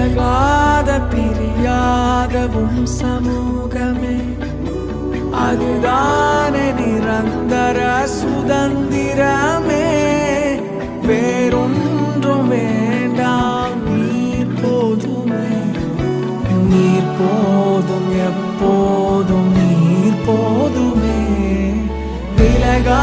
விலகாத பிரியாத சமூகமே, அதுதானே நிரந்தர சுதந்திரமே. வேறொன்றும் வேண்டாம், நீர் போதுமே. நீர் போதும், எப்போதும் நீர் போதுமே. விலகா